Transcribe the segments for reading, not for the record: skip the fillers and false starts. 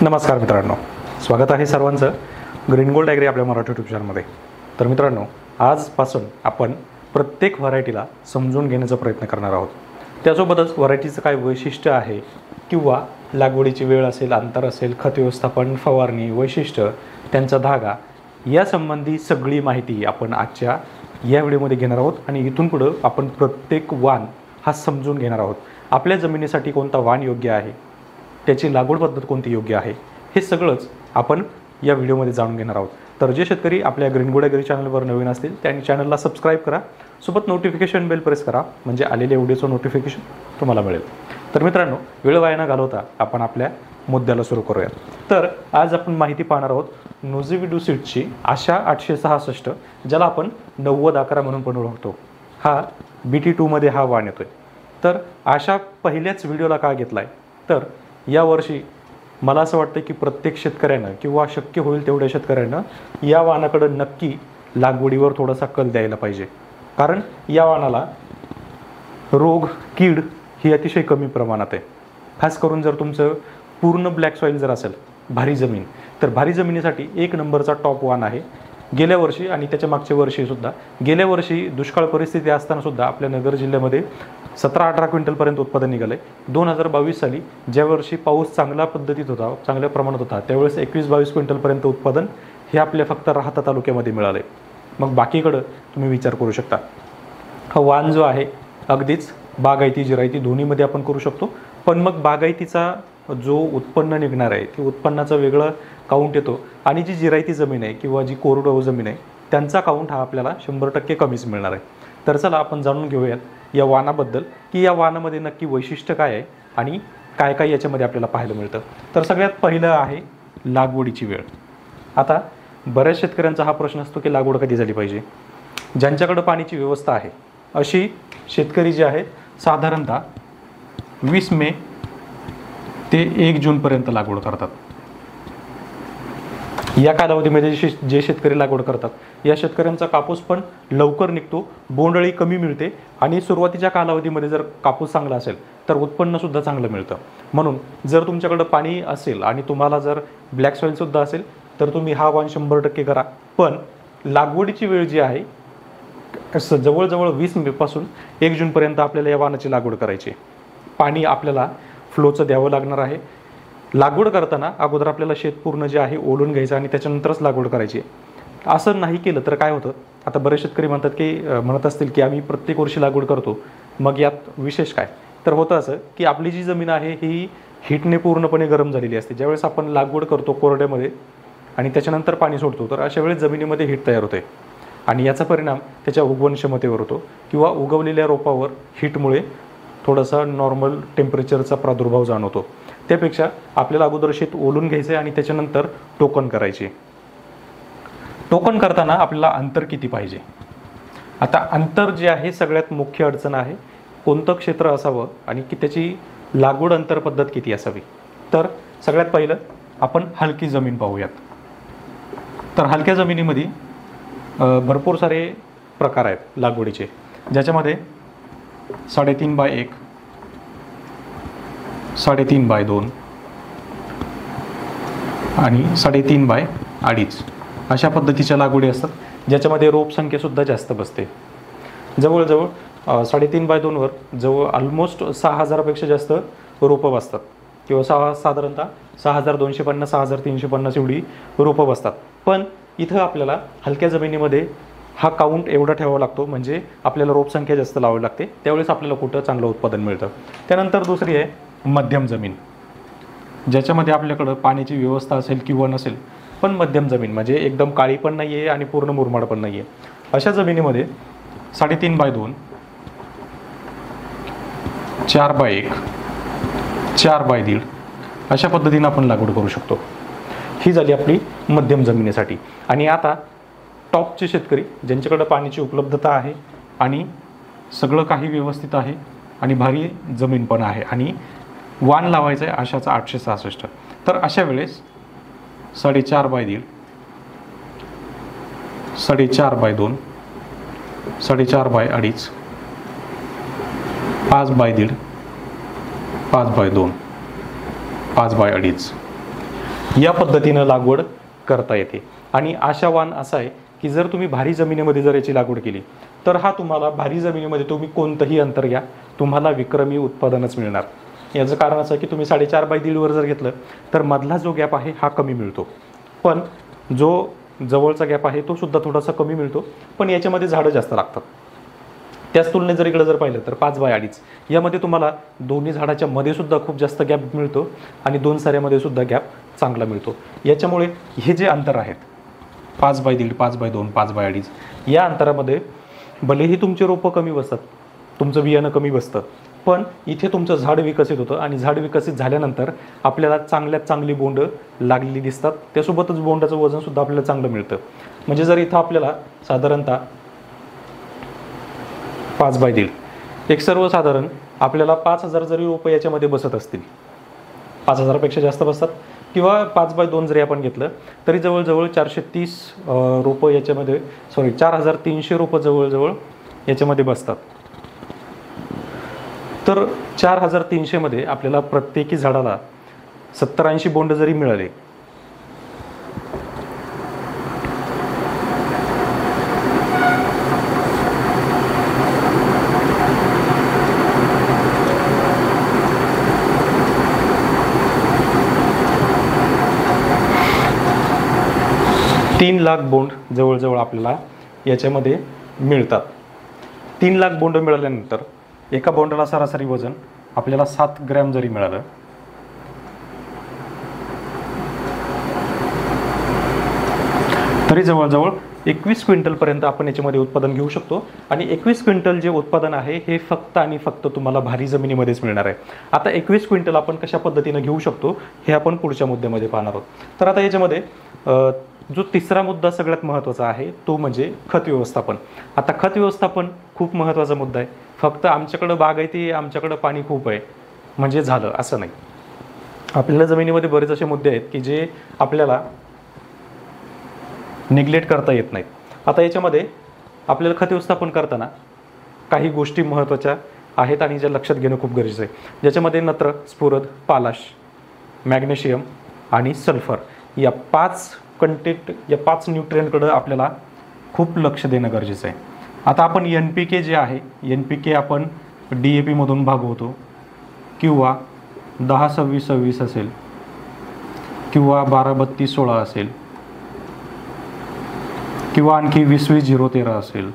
नमस्कार मित्रांनो, स्वागत आहे सर्वांचं ग्रीन गोल्ड ॲग्री आपल्या मराठी यूट्यूब चॅनलमध्ये. तर मित्रांनो, आजपासून आपण प्रत्येक व्हरायटीला समजून घेण्याचा प्रयत्न करणार आहोत. त्यासोबतच व्हरायटीचं काय वैशिष्ट्य आहे किंवा लागवडीची वेळ असेल, अंतर असेल, खत व्यवस्थापन, फवारणी, वैशिष्ट्य, त्यांचा धागा यासंबंधी सगळी माहिती आपण आजच्या या व्हिडिओमध्ये घेणार आहोत. आणि इथून पुढं आपण प्रत्येक वाण हा समजून घेणार आहोत. आपल्या जमिनीसाठी कोणता वाण योग्य आहे, त्याची लागवड पद्धत कोणती योग्य आहे, हे सगळंच आपण या व्हिडिओमध्ये जाणून घेणार आहोत. तर जे शेतकरी आपल्या ग्रीन गोल्ड ॲग्री चॅनलवर नवीन असतील त्यांनी चॅनलला सबस्क्राईब करा, सोबत नोटिफिकेशन बेल प्रेस करा, म्हणजे आलेल्या व्हिडिओचं नोटिफिकेशन तुम्हाला मिळेल. तर मित्रांनो, वेळ वाया न घालवता आपण आपल्या मुद्द्याला सुरू करूयात. तर आज आपण माहिती पाहणार आहोत नोझिव्हिड्यू सीड्सची आशा 866, ज्याला आपण 9011 म्हणून पण ओळखतो. हा BT2मध्ये हा वाण येतोय. तर आशा पहिल्याच व्हिडिओला का घेतला आहे, तर यावर्षी मला असं वाटतं की प्रत्येक शेतकऱ्यानं किंवा शक्य होईल तेवढ्या शेतकऱ्यांना या वाणाकडं नक्की लागवडीवर थोडासा कल द्यायला पाहिजे. कारण या वाणाला रोग, कीड ही अतिशय कमी प्रमाणात आहे. खास करून जर तुमचं पूर्ण ब्लॅक सॉईल जर असेल, भारी जमीन, तर भारी जमिनीसाठी एक नंबरचा टॉप वाण आहे. गेल्या वर्षी आणि त्याच्या मागच्या वर्षीसुद्धा, गेल्या वर्षी दुष्काळ परिस्थिती असतानासुद्धा आपल्या नगर जिल्ह्यामध्ये 17-18 क्विंटलपर्यंत उत्पादन निघालं आहे. 2022 साली ज्या वर्षी पाऊस चांगल्या पद्धतीत होता, चांगल्या प्रमाणात होता, त्यावेळेस 21-22 क्विंटलपर्यंत उत्पादन हे आपल्या फक्त राहाता तालुक्यामध्ये मिळालं आहे. मग बाकीकडं तुम्ही विचार करू शकता. हा वाण जो आहे अगदीच बागायती, जिरायती दोन्हीमध्ये आपण करू शकतो. पण मग बागायतीचा जो उत्पन्न निघणार आहे ते उत्पन्नाचं वेगळं काउंट येतो, आणि जी जिरायती जमीन आहे किंवा जी कोरडवाहू जमीन आहे त्यांचा काउंट हा आपल्याला 100% कमीच मिळणार आहे. तर चला आपण जाणून घेऊयात या वाणाबद्दल, की या वाणामध्ये नक्की वैशिष्ट्य काय आहे आणि काय काय याच्यामध्ये आपल्याला पाहायला मिळतं. तर सगळ्यात पहिलं आहे लागवडीची वेळ. आता बऱ्याच शेतकऱ्यांचा हा प्रश्न असतो की लागवड कधी झाली पाहिजे. ज्यांच्याकडं पाण्याची व्यवस्था आहे अशी शेतकरी जे आहेत साधारणतः 20 मे ते 1 जूनपर्यंत लागवड करतात. या कालावधीमध्ये जे शेतकरी लागवड करतात या शेतकऱ्यांचा कापूस पण लवकर निघतो, बोंडअळी कमी मिळते, आणि सुरुवातीच्या कालावधीमध्ये जर कापूस चांगला असेल तर उत्पन्नसुद्धा चांगलं मिळतं. म्हणून जर तुमच्याकडं पाणी असेल आणि तुम्हाला जर ब्लॅक सॉईलसुद्धा असेल तर तुम्ही हा वाण 100% करा. पण लागवडीची वेळ जी आहे जवळजवळ 20 मेपासून 1 जूनपर्यंत आपल्याला या वाणाची लागवड करायची. पाणी आपल्याला फ्लोचं द्यावं लागणार आहे. लागवड करताना अगोदर आपल्याला शेत पूर्ण जे आहे ओढून घ्यायचं आणि त्याच्यानंतरच लागवड करायची. असं नाही केलं तर काय होतं, आता बरेच शेतकरी म्हणत असतील की आम्ही प्रत्येक वर्षी लागवड करतो, मग यात विशेष काय. तर होतं असं की आपली जी जमीन आहे ही हीटने पूर्णपणे गरम झालेली असते. ज्यावेळेस आपण लागवड करतो कोरड्यामध्ये आणि त्याच्यानंतर पाणी सोडतो, तर अशा वेळेस जमिनीमध्ये हीट तयार होते आणि याचा परिणाम त्याच्या उगवण क्षमतेवर होतो किंवा उगवलेल्या रोपावर हीटमुळे थोडासा नॉर्मल टेम्परेचरचा प्रादुर्भाव जाणवतो. त्यापेक्षा आपल्याला अगोदर शेत ओलून घ्यायचं आहे आणि त्याच्यानंतर टोकन करायची. टोकन करताना आपल्याला अंतर किती पाहिजे. आता अंतर जे आहे सगळ्यात मुख्य अडचण आहे. कोणतं क्षेत्र असावं आणि की त्याची लागवड अंतर पद्धत किती असावी. तर सगळ्यात पहिलं आपण हलकी जमीन पाहूयात. तर हलक्या जमिनीमध्ये भरपूर सारे प्रकार आहेत लागवडीचे, ज्याच्यामध्ये 3.5x1, 3.5x2 आणि 3.5x2.5 अशा पद्धतीच्या लागवडी असतात, ज्याच्यामध्ये रोप संख्यासुद्धा जास्त बसते. जवळजवळ 3.5x2 वर जवळ ऑलमोस्ट 6,000पेक्षा जास्त रोपं बसतात किंवा साधारणतः 6,250 6,350 एवढी रोपं बसतात. पण इथं आपल्याला हलक्या जमिनीमध्ये हा काउंट एवढा ठेवावा लागतो, म्हणजे आपल्याला रोपसंख्या जास्त लावावी लागते, त्यावेळेस आपल्याला कुठं चांगलं उत्पादन मिळतं. त्यानंतर दुसरी आहे मध्यम जमीन, ज्याच्यामध्ये आपल्याकडं पाण्याची व्यवस्था असेल किंवा नसेल, पण मध्यम जमीन म्हणजे एकदम काळी पण नाही आहे आणि पूर्ण मुरमाड पण नाही आहे. अशा जमिनीमध्ये 3.5x2, 4x1, 4x1.5 अशा पद्धतीनं आपण लागवड करू शकतो. ही झाली आपली मध्यम जमिनीसाठी. आणि आता टॉपचे शेतकरी ज्यांच्याकडं पाण्याची उपलब्धता आहे आणि सगळं काही व्यवस्थित आहे आणि भारी जमीन पण आहे आणि वाण लावायचं आहे आशाचा 866, तर अशा वेळेस 4.5x1.5, 4.5x2, 4.5x2.5, 5x1.5, 5x2, 5x2.5 या पद्धतीनं लागवड करता येते. आणि आशावान असा आहे की जर तुम्ही भारी जमिनीमध्ये जर याची लागवड केली तर हा तुम्हाला भारी जमिनीमध्ये तुम्ही कोणतंही अंतर घ्या, तुम्हाला विक्रमी उत्पादनच मिळणार. याचं कारण असं की तुम्ही 4.5x1.5 वर जर घेतलं तर मधला जो गॅप आहे हा कमी मिळतो, पण जो जवळचा गॅप आहे तो सुद्धा थोडासा कमी मिळतो, पण याच्यामध्ये झाडं जास्त लागतात. त्याच तुलनेत जर इकडे जर पाहिलं तर 5x2.5 यामध्ये तुम्हाला दोन्ही झाडाच्या मध्ये सुद्धा खूप जास्त गॅप मिळतो आणि 2 साऱ्यामध्ये सुद्धा गॅप चांगला मिळतो. याच्यामुळे हे जे अंतर आहेत 5x1.5, 5x2, 5x2.5 या अंतरामध्ये भलेही तुमचे रोपं कमी बसतात, तुमचं बियाणं कमी बसतं, पण इथे तुमचं झाड विकसित होतं आणि झाड विकसित झाल्यानंतर आपल्याला चांगल्यात चांगली बोंड लागलेली दिसतात. त्यासोबतच बोंडाचं वजनसुद्धा आपल्याला चांगलं मिळतं. म्हणजे जर इथं आपल्याला साधारणतः 5x1.5 एक सर्वसाधारण आपल्याला 5,000 जरी रोपं याच्यामध्ये बसत असतील, 5,000पेक्षा जास्त बसतात, किंवा 5x2 जरी आपण घेतलं तरी जवळजवळ 430 रोपं याच्यामध्ये 4,300 रोपं जवळजवळ याच्यामध्ये बसतात. तर 4,300 मध्ये आपल्याला प्रत्येकी झाडाला 70-80 बोंड जरी मिळाले तीन लाख बोंड जवळजवळ आपल्याला याच्यामध्ये मिळतात. 3 लाख बोंड मिळाल्यानंतर एका बोंडाला सरासरी वजन आपल्याला 7 ग्रॅम जरी मिळालं तरी जवळजवळ 21 क्विंटलपर्यंत आपण याच्यामध्ये उत्पादन घेऊ शकतो. आणि 21 क्विंटल जे उत्पादन आहे हे फक्त आणि फक्त तुम्हाला भारी जमिनीमध्येच मिळणार आहे. आता 21 क्विंटल आपण कशा पद्धतीनं घेऊ शकतो हे आपण पुढच्या मुद्द्यामध्ये पाहणार आहोत. तर आता याच्यामध्ये जो तिसरा मुद्दा सगळ्यात महत्त्वाचा आहे तो म्हणजे खत व्यवस्थापन. आता खत व्यवस्थापन खूप महत्त्वाचा मुद्दा आहे. फक्त आमच्याकडं बागायती, आमच्याकडं पाणी खूप आहे म्हणजे झालं असं नाही. आपल्याला जमिनीमध्ये बरेच असे मुद्दे आहेत की जे आपल्याला निग्लेक्ट करता येत नाहीत. आता याच्यामध्ये आपल्याला खत व्यवस्थापन करताना काही गोष्टी महत्त्वाच्या आहेत आणि ज्या लक्षात घेणं खूप गरजेचं आहे. ज्याच्यामध्ये नत्र, स्फुरद, पालाश, मॅग्नेशियम आणि सल्फर या 5 कंटेंट, या 5 न्यूट्रिएंटकडं आपल्याला खूप लक्ष देणं गरजेचं आहे. आता आपण NPK जे आहे, NPK आपण DAP मधून भागवतो किंवा 10-26-26 असेल किंवा 12-32-16 असेल किंवा आणखी 20-20-0-13 असेल.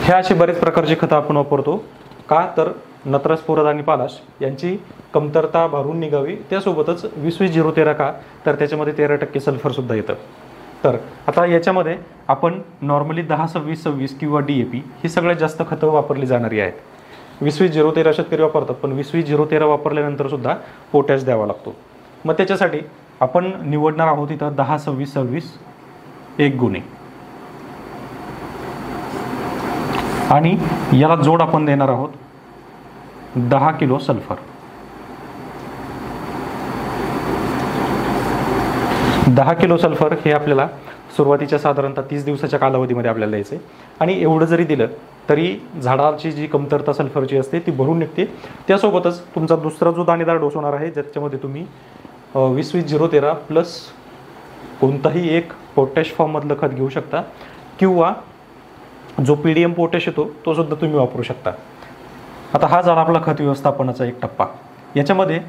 हे असे बरेच प्रकारचे खतं आपण वापरतो. का तर नत्र, स्फुरद आणि पालाश यांची कमतरता भरून निघावी. त्यासोबतच 20-20-0-13 का तर त्याच्यामध्ये 13% सल्फरसुद्धा येतं. तर आता याच्यामध्ये आपण नॉर्मली 10-26-26 किंवा DAP ही सगळ्यात जास्त खतं वापरली जाणारी आहेत. 20-20-0-13 शेतकरी वापरतात, पण 20-20-0-13 वापरल्यानंतर सुद्धा पोटॅश द्यावा लागतो. मग त्याच्यासाठी आपण निवडणार आहोत इथं 10-26-26 1 गुणे आणि याला जोड आपण देणार आहोत 10 किलो सल्फर. 10 किलो सल्फर हे आपल्याला सुरुवातीच्या साधारणतः 30 दिवसाच्या कालावधीमध्ये आपल्याला द्यायचं आहे. आणि एवढं जरी दिलं तरी झाडाची जी कमतरता सल्फरची असते ती भरून निघते. त्यासोबतच तुमचा दुसरा जो दाणेदार डोस होणार आहे ज्याच्यामध्ये तुम्ही 20-20-0-13 प्लस कोणताही एक पोटॅश फॉर्ममधलं खत घेऊ शकता किंवा जो PDM पोटॅश येतो तो सुद्धा तुम्ही वापरू शकता. आता हा झाला आपला खत व्यवस्थापनाचा एक टप्पा. याच्यामध्ये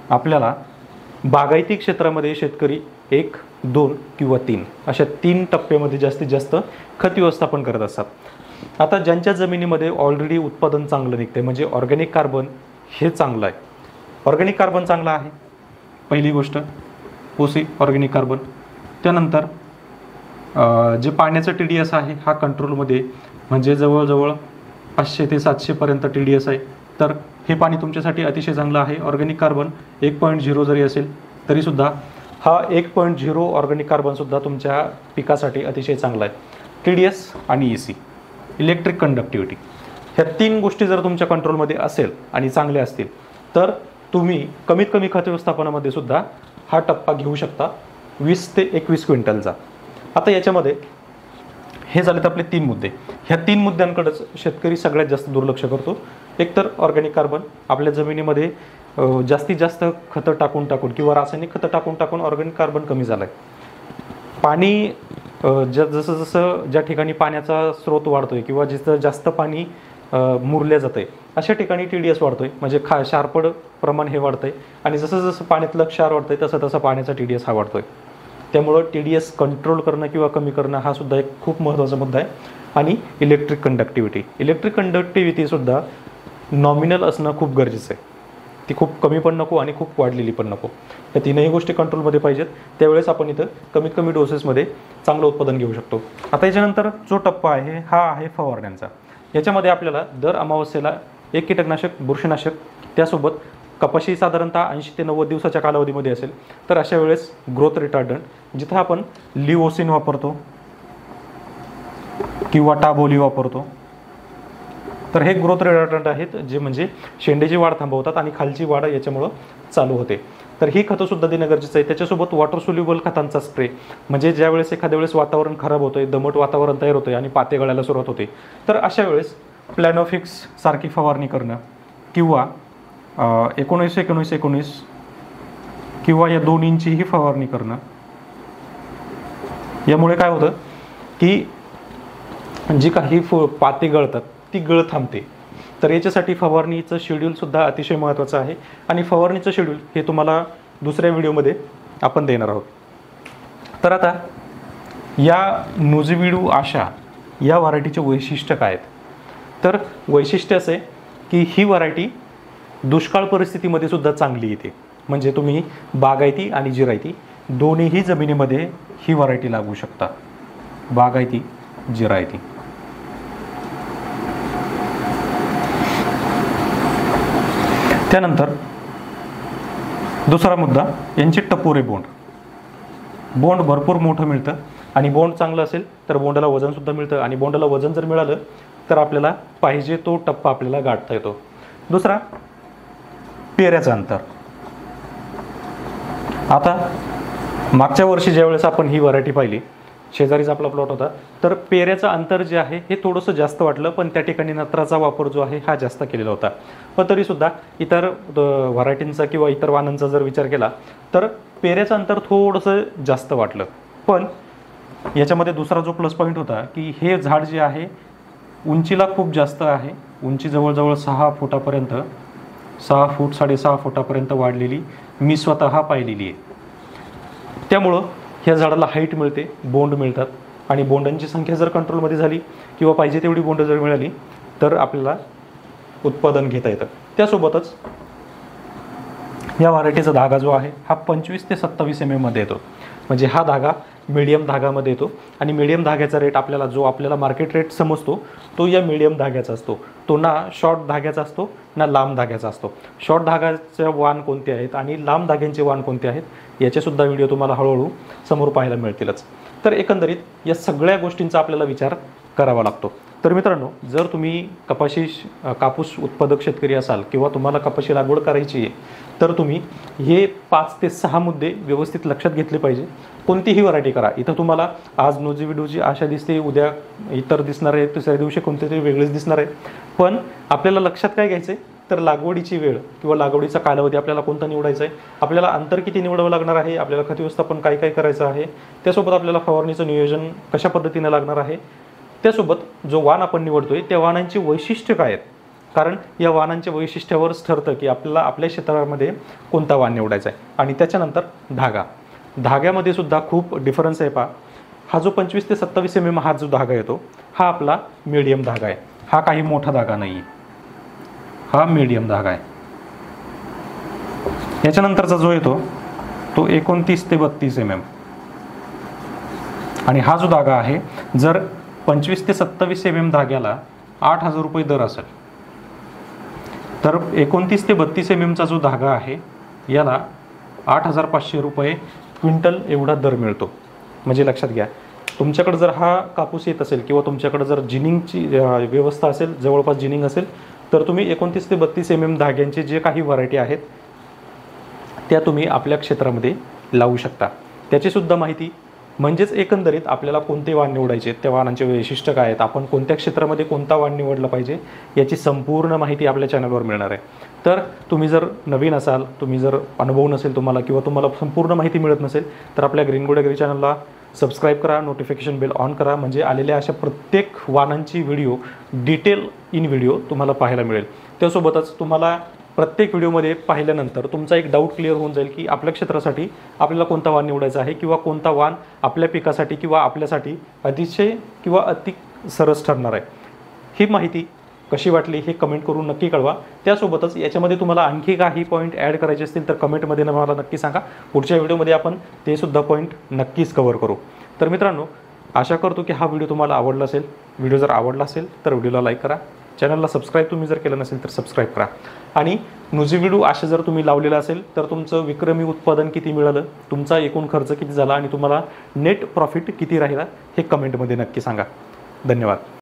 आपल्याला बागायती क्षेत्रामध्ये शेतकरी 1, 2 किंवा 3 अशा 3 टप्प्यामध्ये जास्तीत जास्त खत व्यवस्थापन करत असतात. आता ज्यांच्या जमिनीमध्ये ऑलरेडी उत्पादन चांगलं निघते म्हणजे ऑर्गॅनिक कार्बन हे चांगलं आहे, ऑर्गॅनिक कार्बन चांगला आहे पहिली गोष्ट, OC ऑर्गॅनिक कार्बन. त्यानंतर जे पाण्याचं TDS आहे हा कंट्रोलमध्ये म्हणजे जवळजवळ 500 ते 700 पर्यंत TDS आहे. तर हे पाणी तुमच्यासाठी अतिशय चांगलं आहे. ऑर्गॅनिक कार्बन 1.0 जरी असेल तरीसुद्धा हा 1.0 ऑर्गॅनिक कार्बनसुद्धा तुमच्या पिकासाठी अतिशय चांगला आहे. TDS आणि EC इलेक्ट्रिक कंडक्टिव्हिटी ह्या 3 गोष्टी जर तुमच्या कंट्रोलमध्ये असेल आणि चांगल्या असतील तर तुम्ही कमीत कमी खत व्यवस्थापनामध्ये सुद्धा हा टप्पा घेऊ शकता 20 ते 21 क्विंटलचा. आता याच्यामध्ये हे झालेत आपले 3 मुद्दे. ह्या 3 मुद्द्यांकडेच शेतकरी सगळ्यात जास्त दुर्लक्ष करतो. एकतर ऑर्गॅनिक कार्बन आपल्या जमिनीमध्ये जास्तीत जास्त खतं टाकून किंवा रासायनिक खतं टाकून ऑर्गॅनिक कार्बन कमी झालं आहे. पाणी जसं जसं ज्या ठिकाणी पाण्याचा स्रोत वाढतोय किंवा जिथं जास्त पाणी मुरल्या जातं आहे अशा ठिकाणी TDS वाढतोय, म्हणजे क्षारपड प्रमाण हे वाढतंय आणि जसं जसं पाण्यातलं क्षार वाढतंय तसं तसं पाण्याचा TDS हा वाढतोय. त्यामुळं TDS कंट्रोल करणं किंवा कमी करणं हा सुद्धा एक खूप महत्त्वाचा मुद्दा आहे. आणि इलेक्ट्रिक कंडक्टिव्हिटीसुद्धा नॉमिनल असणं खूप गरजेचं आहे. ती खूप कमी पण नको आणि खूप वाढलेली पण नको. या तीनही गोष्टी कंट्रोलमध्ये पाहिजेत. त्यावेळेस आपण इथं कमीत कमी डोसेसमध्ये चांगलं उत्पादन घेऊ शकतो. आता याच्यानंतर जो टप्पा आहे हा आहे फवारण्यांचा. याच्यामध्ये आपल्याला दर अमावस्येला एक कीटकनाशक, बुरशीनाशक, त्यासोबत कपाशी साधारणतः 80 ते 90 दिवसाच्या कालावधीमध्ये असेल तर अशा वेळेस ग्रोथ रिटार्डंट जिथं आपण लिओसिन वापरतो किंवा टाबोली वापरतो, तर हे ग्रोथ रिटार्डंट आहेत जे म्हणजे शेंड्याची वाढ थांबवतात आणि खालची वाढ याच्यामुळं चालू होते. तर ही खतंसुद्धा देणं गरजेचं आहे. त्याच्यासोबत वॉटर सोल्युबल खतांचा स्प्रे, म्हणजे ज्यावेळेस एखाद्या वेळेस वातावरण खराब होतं, दमट वातावरण तयार होतं आणि पाते गळायला सुरुवात होते, तर अशा वेळेस प्लॅनोफिक्स सारखी फवारणी करणं किंवा 19-19-19 किंवा या दोन्हींचीही फवारणी करणं. यामुळे काय होतं की जी काही पाते गळतात ती गळ थांबते. तर याच्यासाठी फवारणीचं शेड्यूलसुद्धा अतिशय महत्त्वाचं आहे आणि फवारणीचं शेड्यूल हे तुम्हाला दुसऱ्या व्हिडिओमध्ये आपण देणार आहोत. तर आता या नुझिव्हिडू आशा या व्हरायटीचे वैशिष्ट्य काय आहेत? तर वैशिष्ट्य असे की ही व्हरायटी दुष्काळ परिस्थितीमध्ये सुद्धा चांगली येते. म्हणजे तुम्ही बागायती आणि जिरायती दोन्हीही जमिनीमध्ये ही व्हरायटी लागू शकता. बागायती, जिरायती. त्यानंतर दुसरा मुद्दा, यांचे टपोरे बोंड भरपूर मोठं मिळतं आणि बोंड चांगलं असेल तर बोंडाला वजनसुद्धा मिळतं आणि बोंडाला वजन जर मिळालं तर आपल्याला पाहिजे तो टप्पा आपल्याला गाठता येतो. दुसरा, पेऱ्याचं अंतर. आता मागच्या वर्षी ज्यावेळेस आपण ही व्हरायटी पाहिली, शेजारीचा आपला प्लॉट होता, तर पेऱ्याचं अंतर जे आहे हे थोडंसं जास्त वाटलं, पण त्या ठिकाणी नत्राचा वापर जो आहे हा जास्त केलेला होता. पण तरीसुद्धा इतर व्हरायटींचा किंवा इतर वाणांचा जर विचार केला तर पेऱ्याचं अंतर थोडंसं जास्त वाटलं. पण याच्यामध्ये दुसरा जो प्लस पॉईंट होता की हे झाड जे आहे उंचीला खूप जास्त आहे. उंची जवळजवळ 6 फुटापर्यंत, 6 फूट 6.5 फुटापर्यंत वाढलेली मी स्वतः पाहिलेली आहे. त्यामुळं ह्या झाडाला हाईट मिळते, बोंड मिळतात आणि बोंडांची संख्या जर कंट्रोलमध्ये झाली किंवा पाहिजे तेवढी बोंड जर मिळाली तर आपल्याला उत्पादन घेता येतं. त्यासोबतच या व्हरायटीचा धागा जो आहे हा 25 ते 27 mm मध्ये येतो. म्हणजे हा धागा मीडियम धागामध्ये येतो आणि मीडियम धाग्याचा रेट आपल्याला मार्केट रेट समजतो तो या मीडियम धाग्याचा असतो. तो ना शॉर्ट धाग्याचा असतो ना लांब धाग्याचा असतो. शॉर्ट धाग्याचे वाण कोणते आहेत आणि लांब धाग्यांचे वाण कोणते आहेत याचेसुद्धा व्हिडिओ तुम्हाला हळूहळू समोर पाहायला मिळतीलच. तर एकंदरीत या सगळ्या गोष्टींचा आपल्याला विचार करावा लागतो. तर मित्रांनो, जर तुम्ही कापूस उत्पादक शेतकरी असाल किंवा तुम्हाला कपाशी लागवड करायची आहे तर तुम्ही हे 5 ते 6 मुद्दे व्यवस्थित लक्षात घेतले पाहिजे. कोणतीही व्हरायटी करा. इथं तुम्हाला आज नुझिव्हिडूची आशा दिसते, उद्या इतर दिसणार आहे, तिसऱ्या दिवशी कोणते तरी वेगळेच दिसणार आहे. पण आपल्याला लक्षात काय घ्यायचं आहे तर लागवडीची वेळ किंवा लागवडीचा कालावधी आपल्याला कोणता निवडायचा आहे, आपल्याला अंतर किती निवडावं लागणार आहे, आपल्याला खत व्यवस्थापन काय काय करायचं आहे, त्यासोबत आपल्याला फवारणीचं नियोजन कशा पद्धतीने लागणार आहे, त्यासोबत जो वाण आपण निवडतोय त्या वाणांची वैशिष्ट्य काय आहेत. कारण या वाणांच्या वैशिष्ट्यावरच ठरतं की आपल्याला आपल्या क्षेत्रामध्ये कोणता वाण निवडायचा आहे. आणि त्याच्यानंतर धाग्यामध्ये सुद्धा खूप डिफरन्स आहे. हा जो 25 ते 27 mm हा जो धागा येतो हा आपला मीडियम धागा आहे. हा काही मोठा धागा नाही, हा मीडियम धागा आहे. याच्यानंतरचा जो येतो तो 29 ते 32 mm आणि हा जो धागा आहे, जर 25 ते 27 mm धाग्याला 8,000 रुपये दर असेल तर 29 ते 32 mm चा जो धागा आहे याला 8,500 रुपये क्विंटल एवढा दर मिळतो. म्हणजे लक्षात घ्या, तुमच्याकडे जर हा कापूस येत असेल किंवा तुमच्याकडे जर जिनिंगची व्यवस्था असेल, जवळपास जिनिंग असेल, तर तुम्ही 29 ते 32 mm धाग्यांचे जे काही व्हरायटी आहेत त्या तुम्ही आपल्या क्षेत्रामध्ये लावू शकता. त्याचीसुद्धा माहिती म्हणजेच एकंदरीत आपल्याला कोणते वाण निवडायचे, त्या वाणांचे वैशिष्ट्य काय आहेत, आपण कोणत्या क्षेत्रामध्ये कोणता वाण निवडलं पाहिजे याची संपूर्ण माहिती आपल्या चॅनलवर मिळणार आहे. तर तुम्ही जर नवीन असाल, तुम्ही जर अनुभव नसेल तुम्हाला किंवा तुम्हाला संपूर्ण माहिती मिळत नसेल तर आपल्या ग्रीन गोल्ड ॲग्री चॅनलला सबस्क्राईब करा, नोटिफिकेशन बेल ऑन करा, म्हणजे आलेल्या अशा प्रत्येक वाणांची व्हिडिओ डिटेल इन व्हिडिओ तुम्हाला पाहायला मिळेल. त्यासोबतच तुम्हाला प्रत्येक व्हिडिओमध्ये पाहिल्यानंतर तुमचा एक डाऊट क्लिअर होऊन जाईल की आपल्या क्षेत्रासाठी आपल्याला कोणता वाण निवडायचा आहे किंवा कोणता वाण आपल्या पिकासाठी किंवा आपल्यासाठी अतिशय किंवा अति सरस ठरणार आहे. ही माहिती कशी वाटली हे कमेंट करून नक्की कळवा. त्यासोबतच याच्यामध्ये तुम्हाला आणखी काही पॉईंट ॲड करायचे असतील तर कमेंटमध्ये मला नक्की सांगा. पुढच्या व्हिडिओमध्ये आपण ते सुद्धा पॉईंट नक्कीच कव्हर करू. तर मित्रांनो, आशा करतो की हा व्हिडिओ तुम्हाला आवडला असेल. व्हिडिओ जर आवडला असेल तर व्हिडिओला लाईक करा, चॅनलला सबस्क्राईब तुम्ही जर केलं नसेल तर सबस्क्राईब करा. आणि नुझिव्हिडू असे जर तुम्ही लावलेलं असेल तर तुमचं विक्रमी उत्पादन किती मिळालं, तुमचा एकूण खर्च किती झाला आणि तुम्हाला नेट प्रॉफिट किती राहिला हे कमेंटमध्ये नक्की सांगा. धन्यवाद.